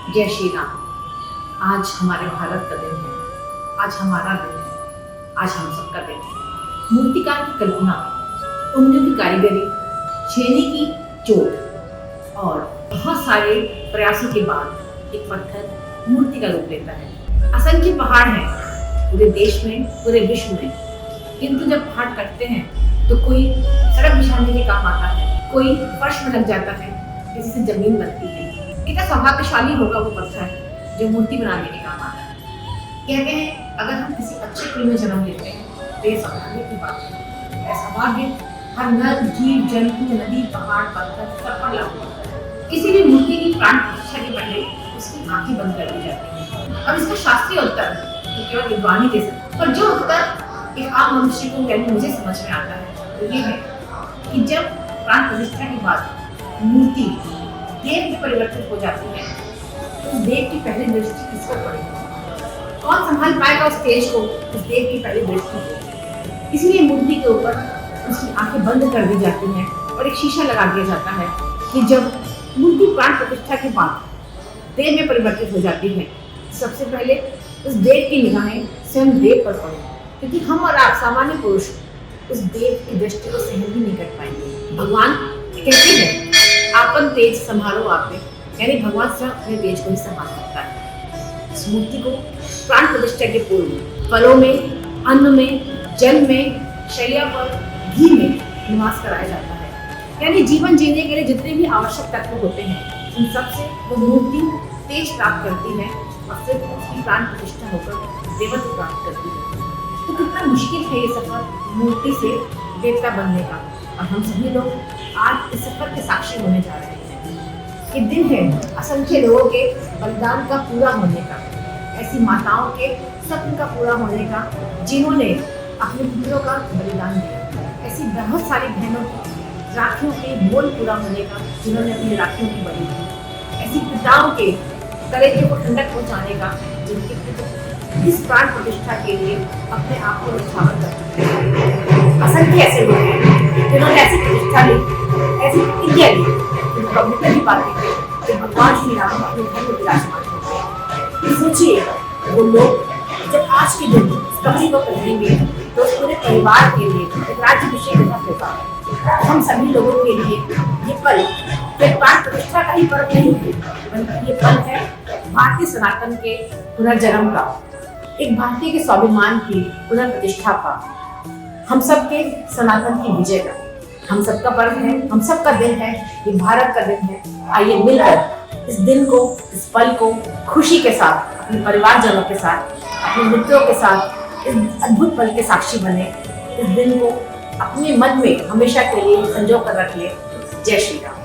जय श्री राम। आज हमारे भारत का दिन है, आज हमारा दिन है, आज हम सबका दिन है। मूर्तिकार की कल्पना, उंगलियों की कारीगरी, छेनी की चोट और बहुत सारे प्रयासों के बाद एक पत्थर मूर्ति का रूप लेता है। असंख्य पहाड़ हैं पूरे देश में, पूरे विश्व में, किंतु जब पहाड़ कटते हैं तो कोई सड़क बिछाने के काम आता है, कोई फर्श में लग जाता है, किसी से जमीन बनती है। कितना सौभाग्यशाली होगा वो पत्थर जो मूर्ति बनाने के काम आता है। कहते हैं अगर हम किसी अच्छे कुल में जन्म लेते हैं तो ये सौभाग्य की बात है। ऐसा भाग्य हर नर, जीव, जंतु, नदी, पहाड़, पत्थर सब पर लागू होता है। किसी भी मूर्ति की प्राण प्रतिष्ठा के पहले उसकी आंखें बंद कर दी जाती हैं। अब इसका शास्त्रीय उत्तर तो केवल विद्वान ही दे सकते, पर जो उत्तर एक आम मनुष्य को यानी मुझे समझ में आता है तो ये है कि जब प्राण प्रतिष्ठा के बाद मूर्ति देव में परिवर्तित हो जाती है तो उस देव की पहली दृष्टि किस पर पड़ेगी? कौन संभाल पाएगा उस तेज को? उस देव की पहली दृष्टि को। इसलिए मूर्ति के ऊपर उसकी आंखें बंद कर दी जाती हैं और एक शीशा लगा दिया जाता है कि जब मूर्ति प्राण प्रतिष्ठा के बाद देव में परिवर्तित हो जाती है सबसे पहले उस देव की निगाहें स्वयं देव पर पड़े, क्योंकि हम और आप सामान्य पुरुष उस देव की दृष्टि को सहन भी नहीं कर पाएंगे। भगवान कहते हैं आपन तेज संभालो आपने, यानी भगवान स्वयं अपने तेज को ही संभाल सकता है। इस मूर्ति को प्राण प्रतिष्ठा के पूर्व फलों में, अन्न में, जल में, शैया पर, घी में निवास कराया जाता है। यानी जीवन जीने के लिए जितने भी आवश्यक तत्व होते हैं उन सबसे वो मूर्ति तेज प्राप्त करती है और फिर उसकी प्राण प्रतिष्ठा होकर देवत्व प्राप्त करती है। तो कितना मुश्किल है ये सफर मूर्ति से देवता बनने का, और हम सभी लोग आज इस सफर के साक्षी होने जा रहे हैं। ये दिन है असंख्य लोगों के बलिदान का पूरा होने का, ऐसी माताओं के सपन का पूरा होने का जिन्होंने अपने पुत्रों का बलिदान दिया, ऐसी बहुत सारी बहनों की राखियों के मोल पूरा होने का जिन्होंने अपनी राखियों की बलि दी, ऐसी पिताओं के कलेजे को ठंडक पहुँचाने का जिनके पुत्र इस प्राण प्रतिष्ठा के लिए अपने आप को निछावर करते हैं। असंख्य ऐसे लोग हैं जिन्होंने ऐसी प्रतिष्ठा ली, ऐसी प्रतिज्ञा ली, जिनको कभी कभी पाते थे कि भगवान श्री राम अपने घर में विराजमान होते हैं। सोचिए वो लोग जब आज के दिन इस कमरे को पहनेंगे तो उस पूरे परिवार के लिए एक राज्याभिषेक का होगा। हम सभी लोगों के लिए ये पल एक प्राण प्रतिष्ठा का ही पर्व नहीं है, बल्कि ये पल है भारतीय सनातन के पुनर्जन्म का, एक भारतीय के स्वाभिमान की पुनर्प्रतिष्ठा का, हम सबके सनातन की विजय का। हम सबका पर्व है, हम सबका दिन है, ये भारत का दिन है। आइए मिलकर इस दिन को, इस पल को खुशी के साथ अपने परिवारजनों के साथ, अपने मित्रों के साथ इस अद्भुत पल के साक्षी बने। इस दिन को अपने मन में हमेशा के लिए संजो कर रख ले। जय श्री राम।